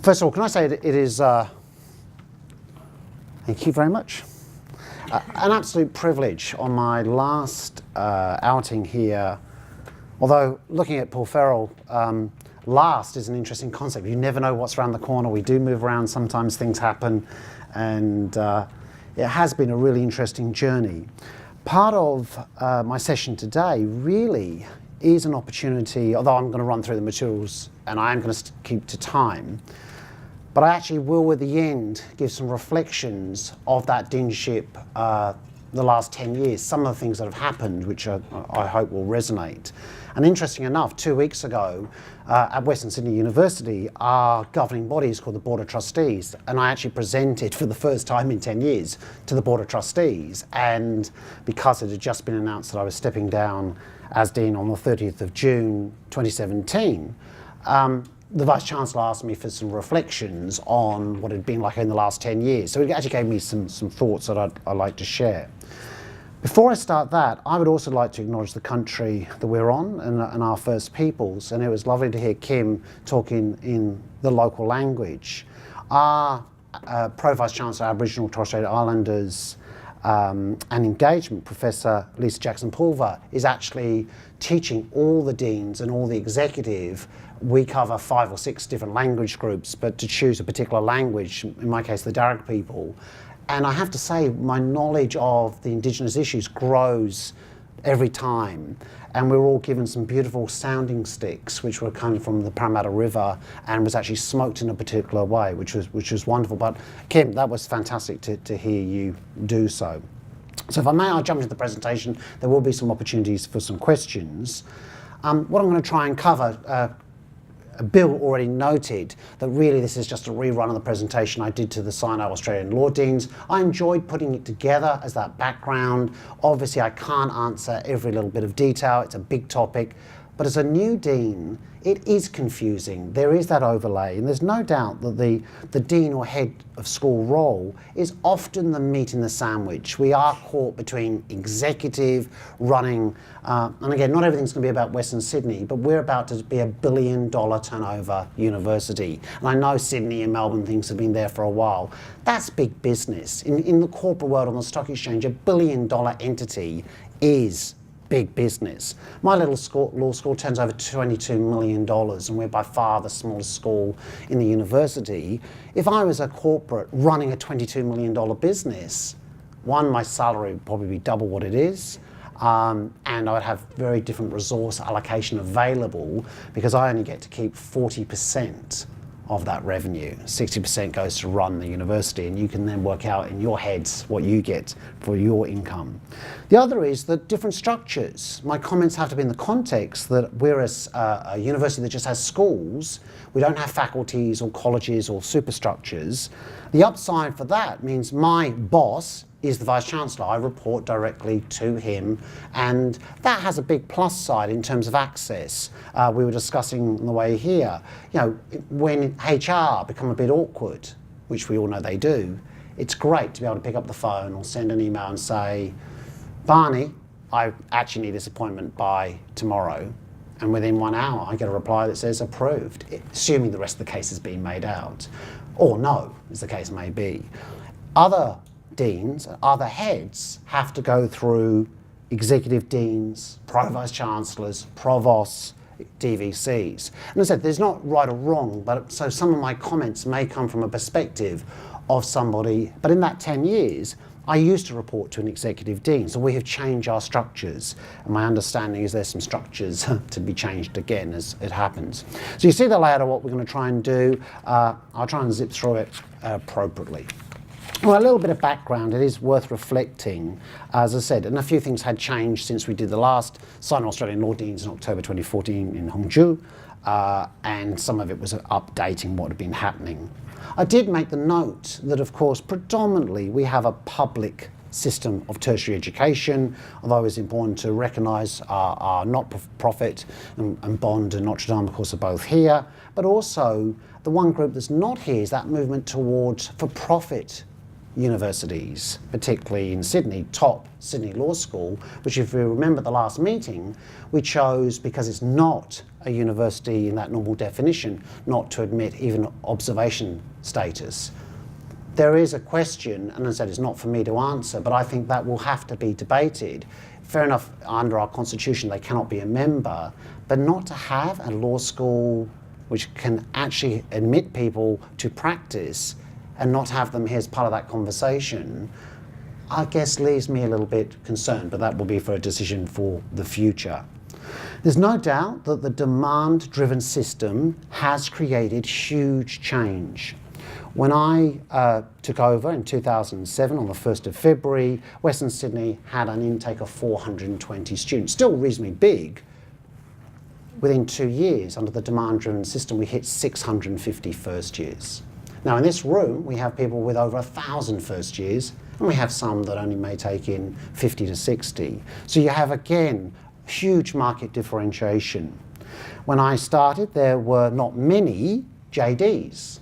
First of all, can I say it is, thank you very much, an absolute privilege on my last outing here. Although looking at Paul Ferrell, last is an interesting concept. You never know what's around the corner. We do move around, sometimes things happen, and it has been a really interesting journey. Part of my session today really is an opportunity, although I'm going to run through the materials and I am going to keep to time, but I actually will at the end give some reflections of that deanship the last 10 years, some of the things that have happened which I hope will resonate. And interesting enough, 2 weeks ago at Western Sydney University, our governing body is called the Board of Trustees, and I actually presented for the first time in 10 years to the Board of Trustees, and because it had just been announced that I was stepping down as Dean on the 30th of June 2017, the Vice-Chancellor asked me for some reflections on what it had been like in the last 10 years. So it actually gave me some thoughts that I'd like to share. Before I start that, I would also like to acknowledge the country that we're on and our First Peoples, and it was lovely to hear Kim talking in the local language. Our Pro-Vice-Chancellor, Aboriginal Torres Strait Islanders and Engagement, Professor Lisa Jackson-Pulver, is actually teaching all the deans and all the executive. We cover 5 or 6 different language groups, but to choose a particular language, in my case the Darug people. And I have to say, my knowledge of the Indigenous issues grows every time. And we were all given some beautiful sounding sticks, which were coming from the Parramatta River and was actually smoked in a particular way, which was wonderful. But Kim, that was fantastic to hear you do so. So if I may, I'll jump into the presentation. There will be some opportunities for some questions. What I'm going to try and cover, Bill already noted that really this is just a rerun of the presentation I did to the Sino Australian Law Deans. I enjoyed putting it together as that background. Obviously I can't answer every little bit of detail, it's a big topic, but as a new Dean, it is confusing. There is that overlay, and there's no doubt that the Dean or head of school role is often the meat in the sandwich. We are caught between executive, running, and again, not everything's going to be about Western Sydney, but we're about to be $1 billion turnover university. And I know Sydney and Melbourne things have been there for a while. That's big business. In the corporate world on the stock exchange, $1 billion entity is big business. My little law school turns over $22 million, and we're by far the smallest school in the university. If I was a corporate running a $22 million business, one, my salary would probably be double what it is, and I would have very different resource allocation available because I only get to keep 40% of that revenue. 60% goes to run the university, and you can then work out in your heads what you get for your income. The other is the different structures. My comments have to be in the context that we're a university that just has schools. We don't have faculties or colleges or superstructures. The upside for that means my boss is the Vice-Chancellor. I report directly to him, and that has a big plus side in terms of access. We were discussing on the way here, you know, when HR become a bit awkward, which we all know they do, it's great to be able to pick up the phone or send an email and say, Barney, I actually need this appointment by tomorrow. And within 1 hour, I get a reply that says approved, assuming the rest of the case has been made out. Or no, as the case may be. Other deans, other heads have to go through executive deans, pro-vice-chancellors, provosts, DVCs. And as I said, there's not right or wrong, but so some of my comments may come from a perspective of somebody, but in that 10 years, I used to report to an executive dean, so we have changed our structures. And my understanding is there's some structures to be changed again as it happens. So you see the layout of what we're going to try and do. I'll try and zip through it appropriately. Well, a little bit of background, it is worth reflecting, as I said, and a few things had changed since we did the last Sino Australian Law Deans in October 2014 in Hongzhou, and some of it was updating what had been happening. I did make the note that, of course, predominantly we have a public system of tertiary education, although it's important to recognise our not-for-profit and Bond and Notre Dame, of course, are both here, but also the one group that's not here is that movement towards for-profit universities, particularly in Sydney, top Sydney Law School, which if you remember the last meeting, we chose, because it's not a university in that normal definition, not to admit even observation status. There is a question, and as I said, it's not for me to answer, but I think that will have to be debated. Fair enough, under our constitution they cannot be a member, but not to have a law school which can actually admit people to practice and not have them here as part of that conversation, I guess leaves me a little bit concerned, but that will be for a decision for the future. There's no doubt that the demand-driven system has created huge change. When I took over in 2007, on the 1st of February, Western Sydney had an intake of 420 students, still reasonably big. Within 2 years, under the demand-driven system, we hit 650 first years. Now in this room, we have people with over 1,000 first years, and we have some that only may take in 50 to 60. So you have, again, huge market differentiation. When I started, there were not many JDs.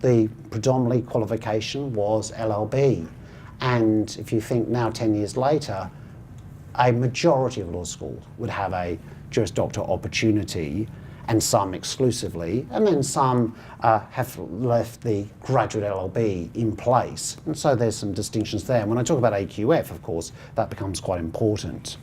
The predominantly qualification was LLB. And if you think now 10 years later, a majority of law schools would have a Juris Doctor opportunity, and some exclusively, and then some have left the graduate LLB in place. And so there's some distinctions there. And when I talk about AQF, of course, that becomes quite important.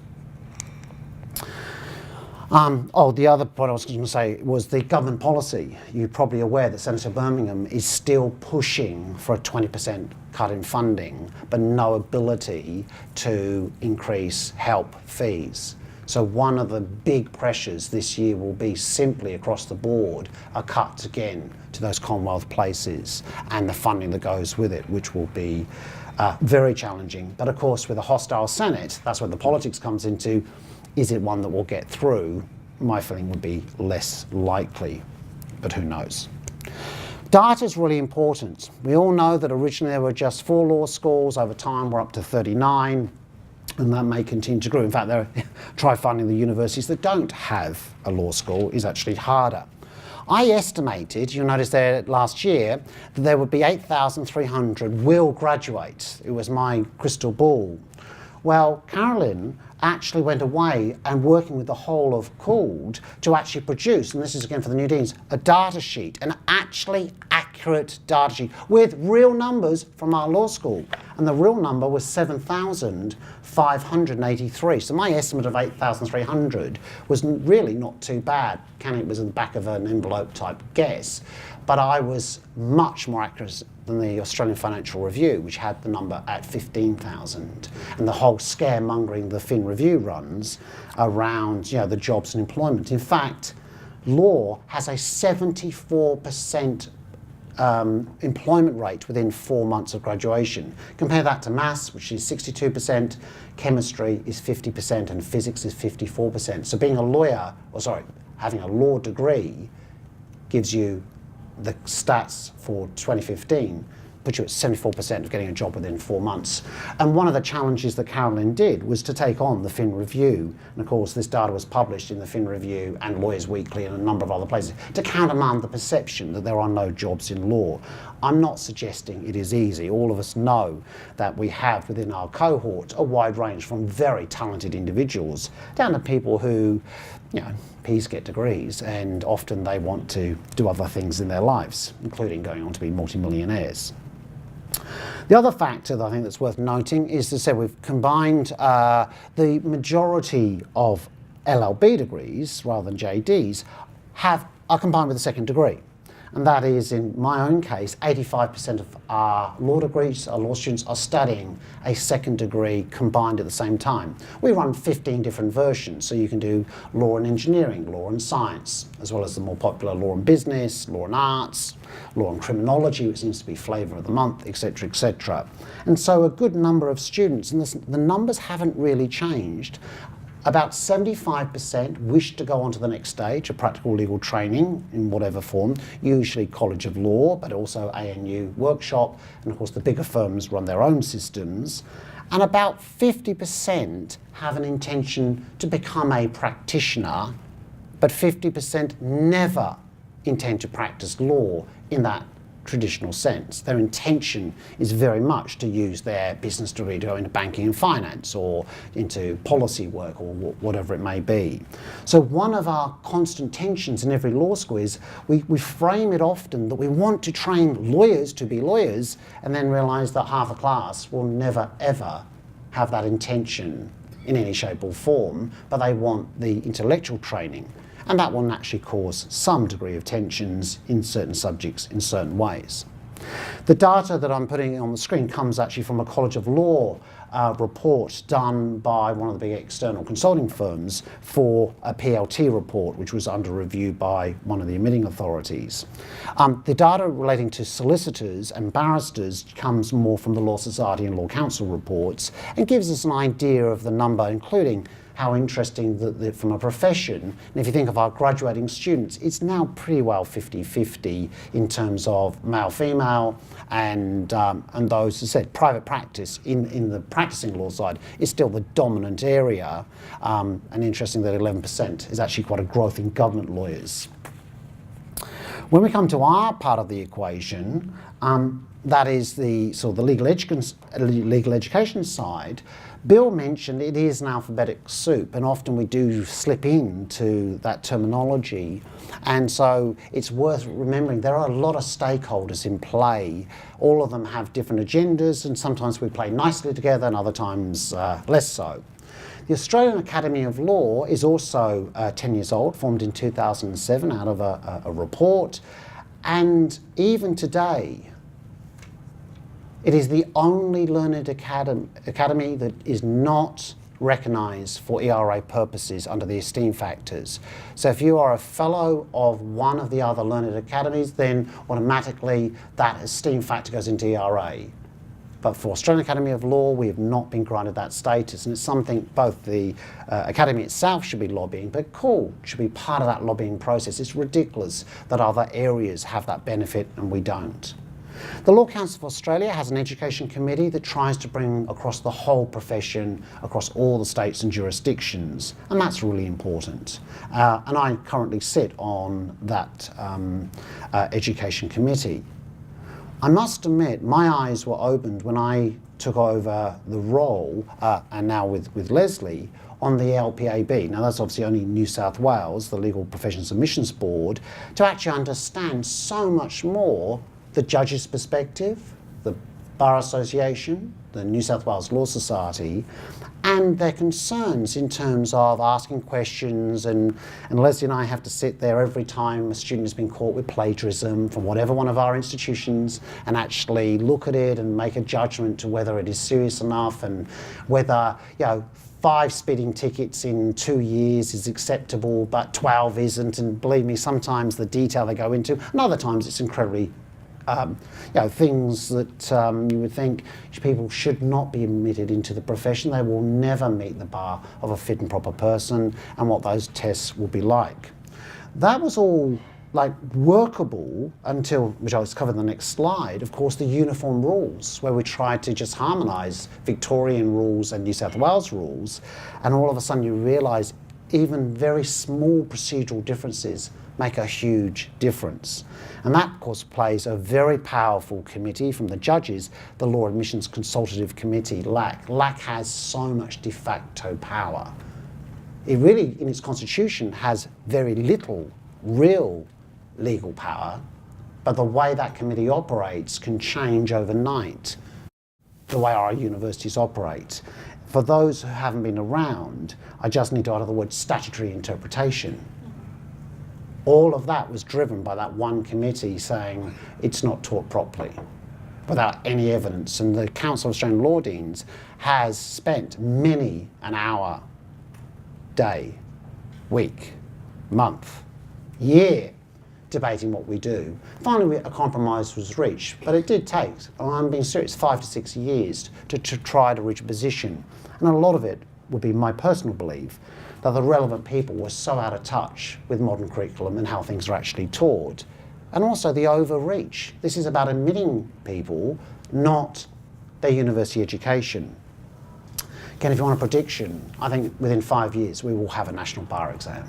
The other point I was going to say was the government policy. You're probably aware that Senator Birmingham is still pushing for a 20% cut in funding, but no ability to increase help fees. So one of the big pressures this year will be simply across the board a cut again to those Commonwealth places and the funding that goes with it, which will be very challenging. But of course, with a hostile Senate, that's where the politics comes into. Is it one that will get through? My feeling would be less likely, but who knows? Data is really important. We all know that originally there were just 4 law schools. Over time, we're up to 39. And that may continue to grow. In fact, try finding the universities that don't have a law school is actually harder. I estimated, you'll notice there last year, that there would be 8,300 will graduate. It was my crystal ball. Well, Carolyn actually went away and working with the whole of CALD to actually produce, and this is again for the new deans, a data sheet, an actually accurate data sheet with real numbers from our law school. And the real number was 7,583. So my estimate of 8,300 was really not too bad. It was in the back of an envelope type guess. But I was much more accurate than the Australian Financial Review, which had the number at 15,000. And the whole scaremongering the Fin Review runs around the jobs and employment. In fact, law has a 74% employment rate within 4 months of graduation. Compare that to maths, which is 62%, chemistry is 50%, and physics is 54%. So being a lawyer, having a law degree gives you the stats for 2015 put you at 74% of getting a job within 4 months. And one of the challenges that Carolyn did was to take on the Fin Review. And of course, this data was published in the Fin Review and Lawyers Weekly and a number of other places to countermand the perception that there are no jobs in law. I'm not suggesting it is easy. All of us know that we have within our cohort a wide range from very talented individuals down to people who, Ps get degrees, and often they want to do other things in their lives, including going on to be multimillionaires. The other factor that I think that's worth noting is, as I said, we've combined the majority of LLB degrees, rather than JDs, are combined with a second degree. And that is, in my own case, 85% of our law degrees, our law students, are studying a second degree combined at the same time. We run 15 different versions, so you can do law and engineering, law and science, as well as the more popular law and business, law and arts, law and criminology, which seems to be flavour of the month, etc., etc. And so a good number of students, and the numbers haven't really changed. About 75% wish to go on to the next stage of practical legal training in whatever form, usually College of Law, but also ANU workshop, and of course the bigger firms run their own systems. And about 50% have an intention to become a practitioner, but 50% never intend to practice law in that traditional sense. Their intention is very much to use their business degree to go into banking and finance or into policy work or whatever it may be. So one of our constant tensions in every law school is we frame it often that we want to train lawyers to be lawyers and then realise that half a class will never ever have that intention in any shape or form, but they want the intellectual training. And that will naturally cause some degree of tensions in certain subjects in certain ways. The data that I'm putting on the screen comes actually from a College of Law report done by one of the big external consulting firms for a PLT report, which was under review by one of the admitting authorities. The data relating to solicitors and barristers comes more from the Law Society and Law Council reports and gives us an idea of the number, including how interesting that from a profession, and if you think of our graduating students, it's now pretty well 50-50 in terms of male-female, and those, as I said, private practice in the practicing law side is still the dominant area, and interesting that 11% is actually quite a growth in government lawyers. When we come to our part of the equation, that is the sort of the legal education side. Bill mentioned it is an alphabetic soup, and often we do slip into that terminology, and so it's worth remembering there are a lot of stakeholders in play. All of them have different agendas, and sometimes we play nicely together and other times less so. The Australian Academy of Law is also 10 years old, formed in 2007 out of a report, and even today it is the only learned academy that is not recognised for ERA purposes under the esteem factors. So if you are a fellow of one of the other learned academies, then automatically that esteem factor goes into ERA. But for Australian Academy of Law, we have not been granted that status, and it's something both the Academy itself should be lobbying, but COOL should be part of that lobbying process. It's ridiculous that other areas have that benefit and we don't. The Law Council of Australia has an education committee that tries to bring across the whole profession, across all the states and jurisdictions, and that's really important. And I currently sit on that education committee. I must admit, my eyes were opened when I took over the role, and now with Leslie, on the LPAB. Now that's obviously only New South Wales, the Legal Professions Admissions Board, to actually understand so much more the judge's perspective, the Bar Association, the New South Wales Law Society, and their concerns in terms of asking questions, and Leslie and I have to sit there every time a student has been caught with plagiarism from whatever one of our institutions and actually look at it and make a judgment to whether it is serious enough and whether, 5 speeding tickets in 2 years is acceptable but 12 isn't, and believe me, sometimes the detail they go into, and other times it's incredibly things that you would think people should not be admitted into the profession. They will never meet the bar of a fit and proper person and what those tests will be like. That was all workable until, which I'll cover in the next slide, of course, the uniform rules, where we tried to just harmonise Victorian rules and New South Wales rules, and all of a sudden you realise even very small procedural differences make a huge difference. And that, of course, plays a very powerful committee from the judges, the Law Admissions Consultative Committee, LAC. LAC has so much de facto power. It really, in its constitution, has very little real legal power, but the way that committee operates can change overnight the way our universities operate. For those who haven't been around, I just need to utter the word statutory interpretation. All of that was driven by that one committee saying it's not taught properly, without any evidence. And the Council of Australian Law Deans has spent many an hour, day, week, month, year debating what we do. Finally, a compromise was reached, but it did take, and I'm being serious, 5 to 6 years to try to reach a position. And a lot of it would be my personal belief that the relevant people were so out of touch with modern curriculum and how things are actually taught. And also the overreach. This is about admitting people, not their university education. Again, if you want a prediction, I think within 5 years we will have a national bar exam.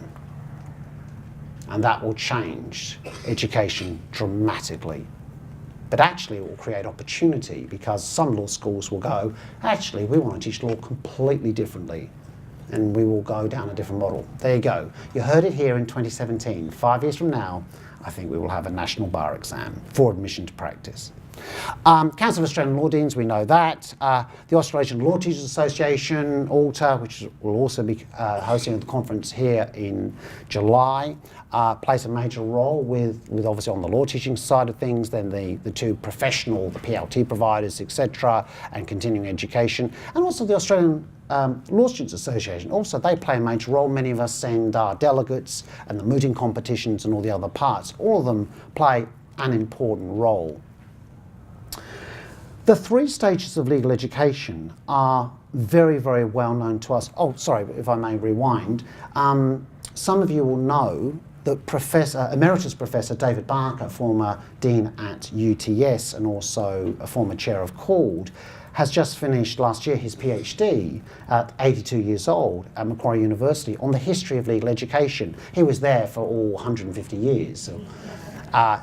And that will change education dramatically. But actually it will create opportunity, because some law schools will go, actually we want to teach law completely differently, and we will go down a different model. There you go. You heard it here in 2017. 5 years from now, I think we will have a national bar exam for admission to practice. Council of Australian Law Deans, we know that. The Australasian Law Teachers Association, ALTA, which will also be hosting the conference here in July, plays a major role with obviously on the law teaching side of things, then the two professional, the PLT providers, etc., and continuing education, and also the Australian Law Students Association. Also, they play a major role. Many of us send our delegates, and the mooting competitions and all the other parts. All of them play an important role. The 3 stages of legal education are very, very well known to us. Oh, sorry, if I may rewind. Some of you will know that Emeritus Professor David Barker, former Dean at UTS and also a former Chair of CALD, has just finished last year his PhD at 82 years old at Macquarie University on the history of legal education. He was there for all 150 years. So,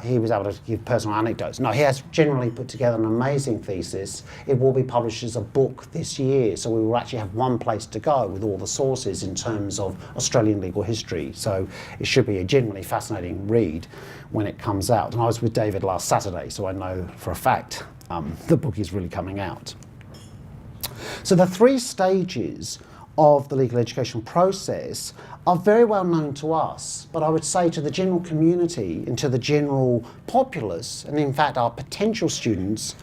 he was able to give personal anecdotes. No, he has generally put together an amazing thesis. It will be published as a book this year, so we will actually have one place to go with all the sources in terms of Australian legal history. So it should be a genuinely fascinating read when it comes out. And I was with David last Saturday, so I know for a fact the book is really coming out. So the 3 stages of the legal education process are very well known to us, but I would say to the general community and to the general populace, and in fact our potential students,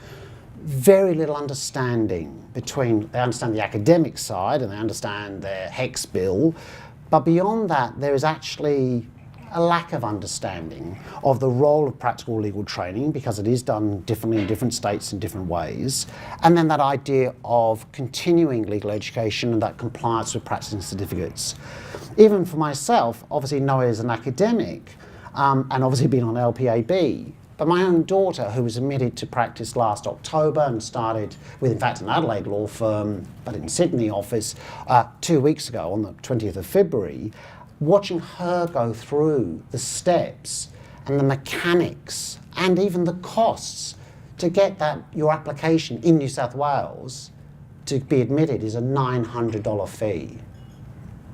very little understanding between, they understand the academic side and they understand their HECS bill, but beyond that there is actually a lack of understanding of the role of practical legal training, because it is done differently in different states in different ways, and then that idea of continuing legal education and that compliance with practicing certificates. Even for myself, obviously Noe is an academic, and obviously been on LPAB, but my own daughter, who was admitted to practice last October and started with, in fact, an Adelaide law firm, but in Sydney office, 2 weeks ago on the 20th of February, watching her go through the steps and the mechanics and even the costs to get your application in New South Wales to be admitted is a $900 fee.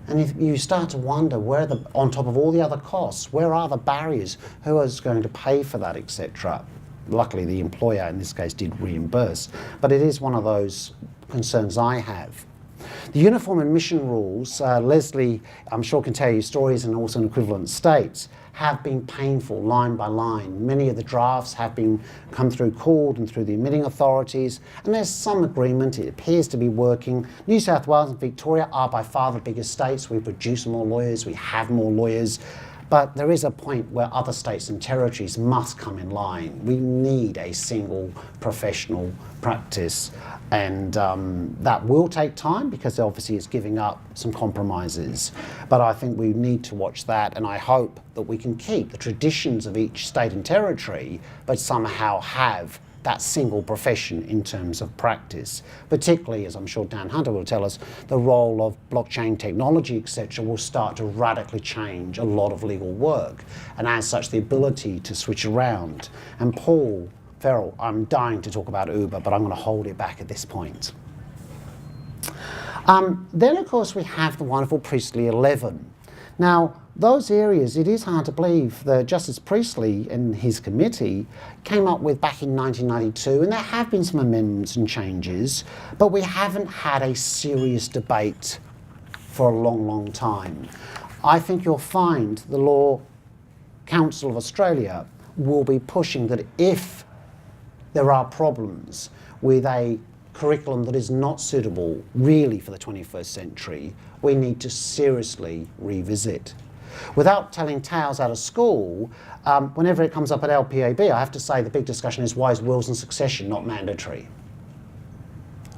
And if you start to wonder where on top of all the other costs, where are the barriers? Who is going to pay for that, etc.? Luckily, the employer in this case did reimburse, but it is one of those concerns I have. The uniform admission rules, Leslie, I'm sure, can tell you stories and also in equivalent states, have been painful line by line. Many of the drafts have come through CALD and through the admitting authorities, and there's some agreement. It appears to be working. New South Wales and Victoria are by far the biggest states. We produce more lawyers, we have more lawyers, but there is a point where other states and territories must come in line. We need a single professional practice, and that will take time because obviously it's giving up some compromises. But I think we need to watch that, and I hope that we can keep the traditions of each state and territory, but somehow have that single profession in terms of practice. Particularly, as I'm sure Dan Hunter will tell us, the role of blockchain technology, etc., will start to radically change a lot of legal work, and as such the ability to switch around. And Paul Farrell, I'm dying to talk about Uber, but I'm going to hold it back at this point. Then of course we have the wonderful Priestley 11. Now those areas, it is hard to believe that Justice Priestley and his committee came up with back in 1992, and there have been some amendments and changes, but we haven't had a serious debate for a long, long time. I think you'll find the Law Council of Australia will be pushing that if there are problems with a curriculum that is not suitable really for the 21st century, we need to seriously revisit. Without telling tales out of school, whenever it comes up at LPAB, I have to say the big discussion is, why is wills and succession not mandatory?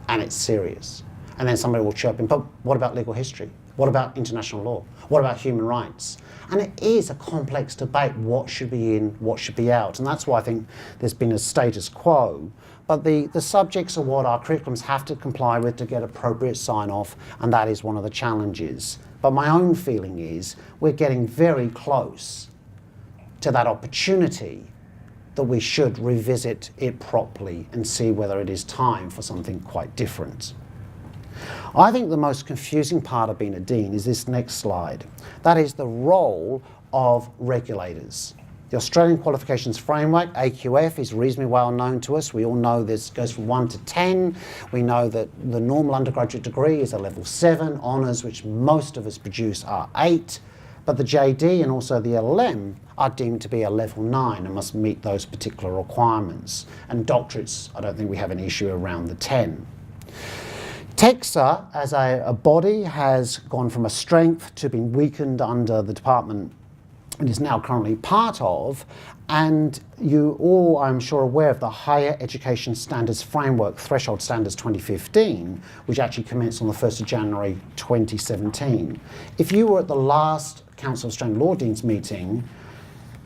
And it's serious. And then somebody will chirp in, but what about legal history? What about international law? What about human rights? And it is a complex debate, what should be in, what should be out. And that's why I think there's been a status quo. But the subjects are what our curriculums have to comply with to get appropriate sign-off, and that is one of the challenges. But my own feeling is we're getting very close to that opportunity that we should revisit it properly and see whether it is time for something quite different. I think the most confusing part of being a dean is this next slide. That is the role of regulators. The Australian Qualifications Framework, AQF, is reasonably well known to us. We all know this goes from 1 to 10. We know that the normal undergraduate degree is a level 7, honours, which most of us produce, are 8. But the JD and also the LLM are deemed to be a level 9 and must meet those particular requirements. And doctorates, I don't think we have an issue around the 10. TEQSA as a body has gone from a strength to being weakened under the department it is now currently part of, and you all, I'm sure, are aware of the Higher Education Standards Framework Threshold Standards 2015, which actually commenced on the 1st of January 2017. If you were at the last Council of Australian Law Deans meeting,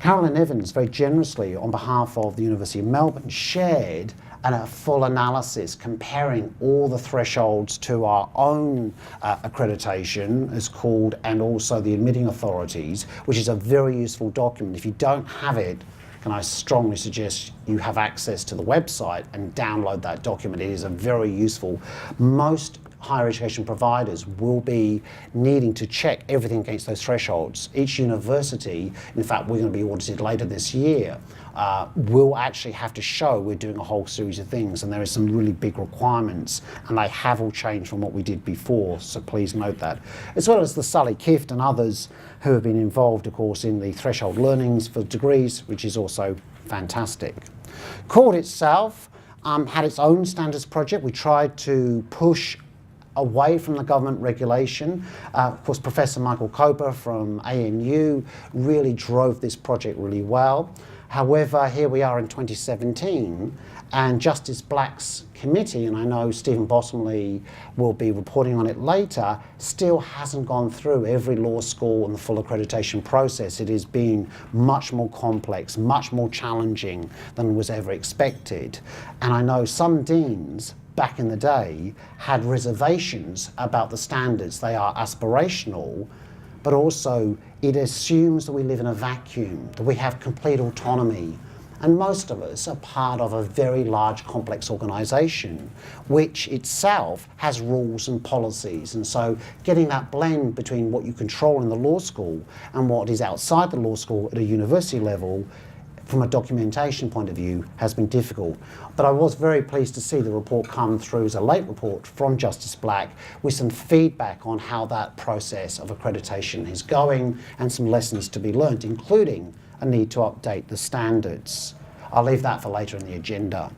Carolyn Evans very generously, on behalf of the University of Melbourne, shared a full analysis comparing all the thresholds to our own accreditation, as called, and also the admitting authorities, which is a very useful document. If you don't have it, can I strongly suggest you have access to the website and download that document. It is a very useful. Most higher education providers will be needing to check everything against those thresholds. Each university, in fact we're going to be audited later this year, will actually have to show we're doing a whole series of things, and there are some really big requirements, and they have all changed from what we did before, so please note that. As well as the Sully Kift and others who have been involved, of course, in the threshold learnings for degrees, which is also fantastic. CORD itself had its own standards project. We tried to push away from the government regulation. Of course, Professor Michael Coper from ANU really drove this project really well. However, here we are in 2017, and Justice Black's committee, and I know Stephen Bottomley will be reporting on it later, still hasn't gone through every law school and the full accreditation process. It has been much more complex, much more challenging than was ever expected. And I know some deans back in the day had reservations about the standards. They are aspirational, but also it assumes that we live in a vacuum, that we have complete autonomy. And most of us are part of a very large, complex organisation, which itself has rules and policies. And so getting that blend between what you control in the law school and what is outside the law school at a university level, from a documentation point of view, has been difficult. But I was very pleased to see the report come through as a late report from Justice Black with some feedback on how that process of accreditation is going and some lessons to be learnt, including a need to update the standards. I'll leave that for later in the agenda.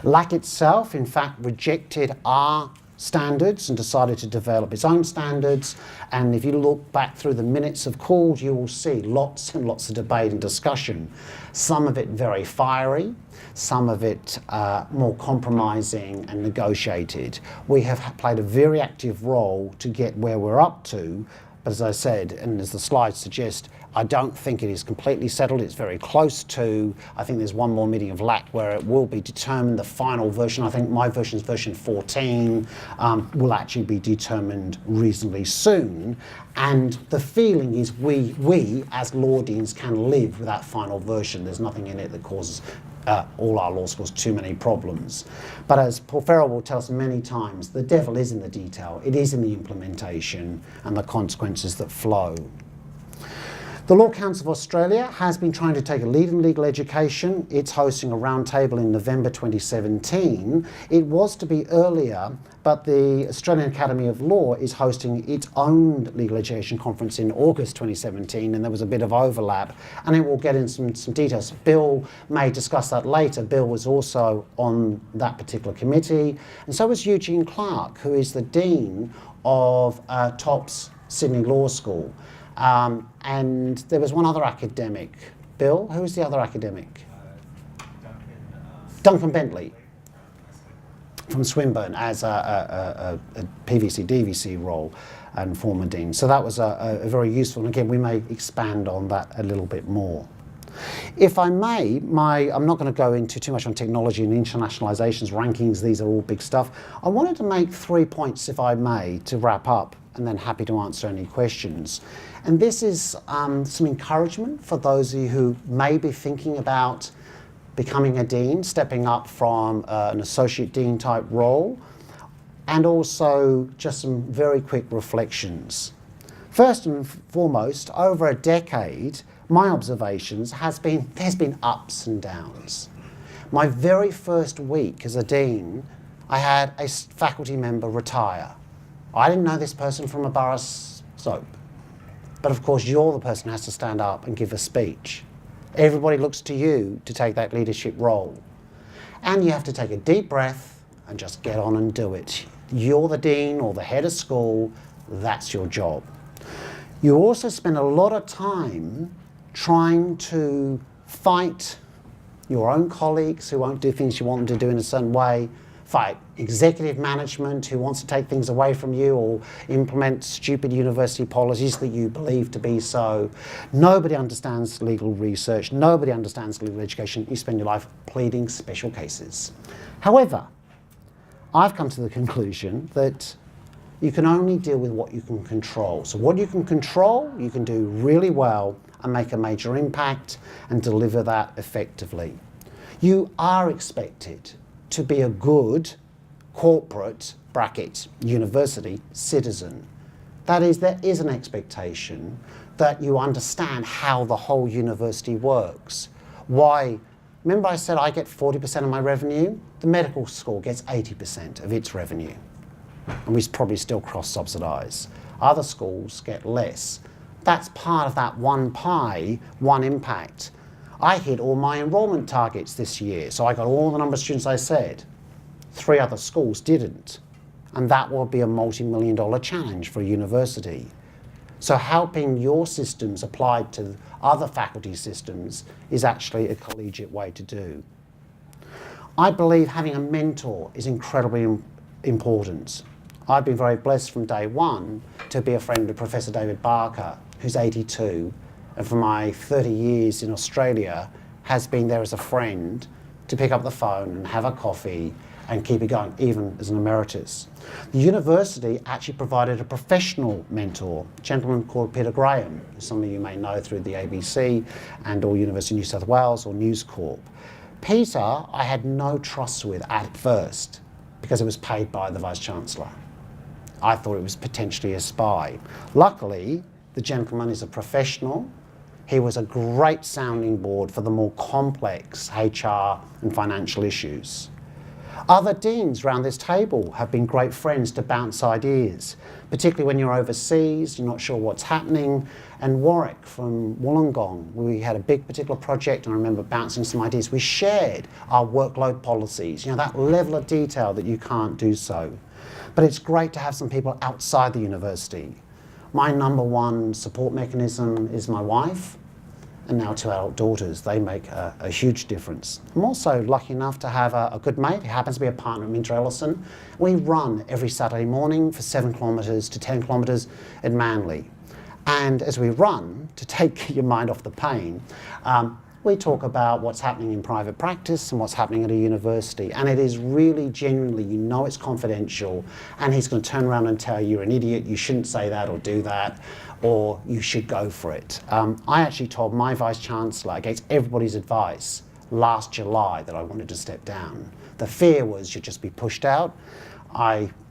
LAC itself, in fact, rejected our standards and decided to develop its own standards, and if you look back through the minutes of calls, you will see lots and lots of debate and discussion, some of it very fiery, some of it more compromising and negotiated. We have played a very active role to get where we're up to, but as I said, and as the slides suggest, I don't think it is completely settled. It's very close to. I think there's one more meeting of LAC where it will be determined. The final version, I think my version is version 14, will actually be determined reasonably soon. And the feeling is we as law deans can live with that final version. There's nothing in it that causes all our law schools too many problems. But as Paul Farrell will tell us many times, the devil is in the detail. It is in the implementation and the consequences that flow. The Law Council of Australia has been trying to take a lead in legal education. It's hosting a roundtable in November 2017. It was to be earlier, but the Australian Academy of Law is hosting its own legal education conference in August 2017, and there was a bit of overlap, and it will get in some details. Bill may discuss that later. Bill was also on that particular committee, and so was Eugene Clark, who is the Dean of TOPS Sydney Law School. And there was one other academic. Bill, who was the other academic? Duncan Bentley from Swinburne as a PVC, DVC role and former dean. So that was a very useful, and again, we may expand on that a little bit more. If I may, I'm not going to go into too much on technology and internationalizations, rankings, these are all big stuff. I wanted to make 3 points, if I may, to wrap up, and then happy to answer any questions. And this is some encouragement for those of you who may be thinking about becoming a dean, stepping up from an associate dean type role, and also just some very quick reflections. First and foremost, over a decade, my observations there's been ups and downs. My very first week as a dean, I had a faculty member retire. I didn't know this person from a bar of soap. But of course, you're the person who has to stand up and give a speech. Everybody looks to you to take that leadership role. And you have to take a deep breath and just get on and do it. You're the dean or the head of school, that's your job. You also spend a lot of time trying to fight your own colleagues who won't do things you want them to do in a certain way, fight executive management who wants to take things away from you or implement stupid university policies that you believe to be so. Nobody understands legal research, nobody understands legal education. You spend your life pleading special cases. However, I've come to the conclusion that you can only deal with what you can control. So what you can control, you can do really well and make a major impact and deliver that effectively. You are expected to be a good corporate bracket university citizen. That is, there is an expectation that you understand how the whole university works. Why? Remember I said I get 40% of my revenue? The medical school gets 80% of its revenue. And we probably still cross-subsidise. Other schools get less. That's part of that one pie, one impact. I hit all my enrolment targets this year, so I got all the number of students I said. 3 other schools didn't. And that will be a multi-million-dollar challenge for a university. So helping your systems applied to other faculty systems is actually a collegiate way to do. I believe having a mentor is incredibly important. I've been very blessed from day one to be a friend with Professor David Barker, who's 82, and for my 30 years in Australia has been there as a friend to pick up the phone and have a coffee and keep it going, even as an emeritus. The university actually provided a professional mentor, a gentleman called Peter Graham, who some of you may know through the ABC and or University of New South Wales or News Corp. Peter, I had no trust with at first because it was paid by the Vice-Chancellor. I thought it was potentially a spy. Luckily, the gentleman is a professional. He was a great sounding board for the more complex HR and financial issues. Other deans around this table have been great friends to bounce ideas, particularly when you're overseas, you're not sure what's happening. And Warwick from Wollongong, we had a big particular project and I remember bouncing some ideas. We shared our workload policies, that level of detail that you can't do so. But it's great to have some people outside the university. My number one support mechanism is my wife and now 2 adult daughters. They make a huge difference. I'm also lucky enough to have a good mate who happens to be a partner at Minter Ellison. We run every Saturday morning for 7 kilometres to 10 kilometres at Manly. And as we run, to take your mind off the pain, we talk about what's happening in private practice and what's happening at a university. And it is really genuinely, it's confidential, and he's going to turn around and tell you you're an idiot, you shouldn't say that or do that, or you should go for it. I actually told my Vice-Chancellor, against everybody's advice, last July that I wanted to step down. The fear was you'd just be pushed out.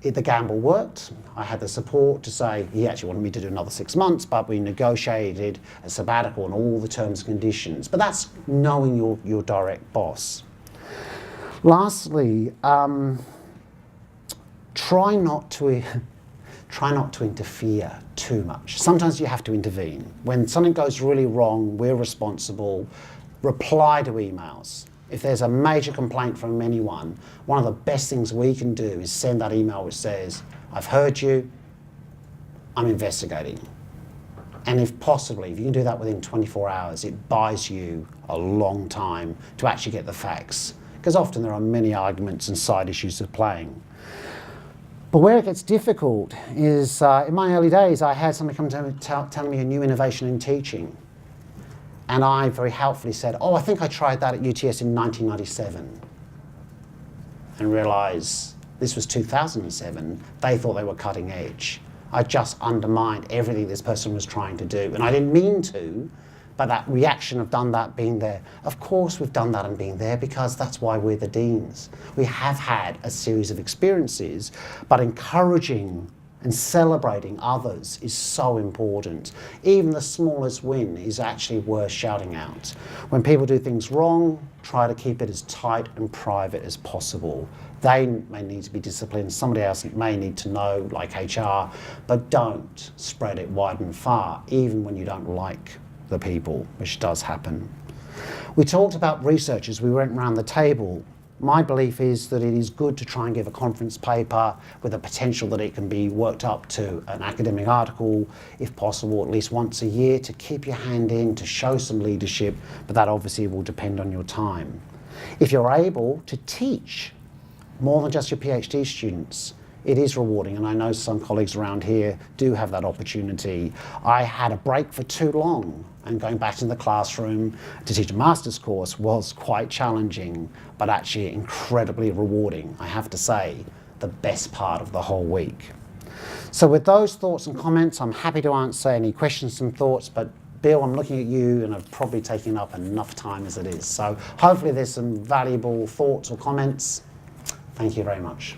The gamble worked. I had the support to say he actually wanted me to do another 6 months, but we negotiated a sabbatical and all the terms and conditions. But that's knowing your direct boss. Lastly, try not to interfere too much. Sometimes you have to intervene. When something goes really wrong, we're responsible. Reply to emails. If there's a major complaint from anyone, one of the best things we can do is send that email which says, I've heard you, I'm investigating. And if possibly, if you can do that within 24 hours, it buys you a long time to actually get the facts. Because often there are many arguments and side issues of playing. But where it gets difficult is, in my early days, I had somebody come to me telling me a new innovation in teaching. And I very helpfully said, oh, I think I tried that at UTS in 1997. And realised this was 2007. They thought they were cutting edge. I just undermined everything this person was trying to do. And I didn't mean to, but that reaction of done that, being there. Of course we've done that and been there, because that's why we're the deans. We have had a series of experiences, but encouraging and celebrating others is so important. Even the smallest win is actually worth shouting out. When people do things wrong, try to keep it as tight and private as possible. They may need to be disciplined, somebody else may need to know, like HR, but don't spread it wide and far, even when you don't like the people, which does happen. We talked about research as we went around the table. My belief is that it is good to try and give a conference paper with a potential that it can be worked up to an academic article, if possible, at least once a year, to keep your hand in, to show some leadership, but that obviously will depend on your time. If you're able to teach more than just your PhD students, it is rewarding, and I know some colleagues around here do have that opportunity. I had a break for too long, and going back into the classroom to teach a master's course was quite challenging, but actually incredibly rewarding, I have to say, the best part of the whole week. So with those thoughts and comments, I'm happy to answer any questions and thoughts, but Bill, I'm looking at you and I've probably taken up enough time as it is. So hopefully there's some valuable thoughts or comments. Thank you very much.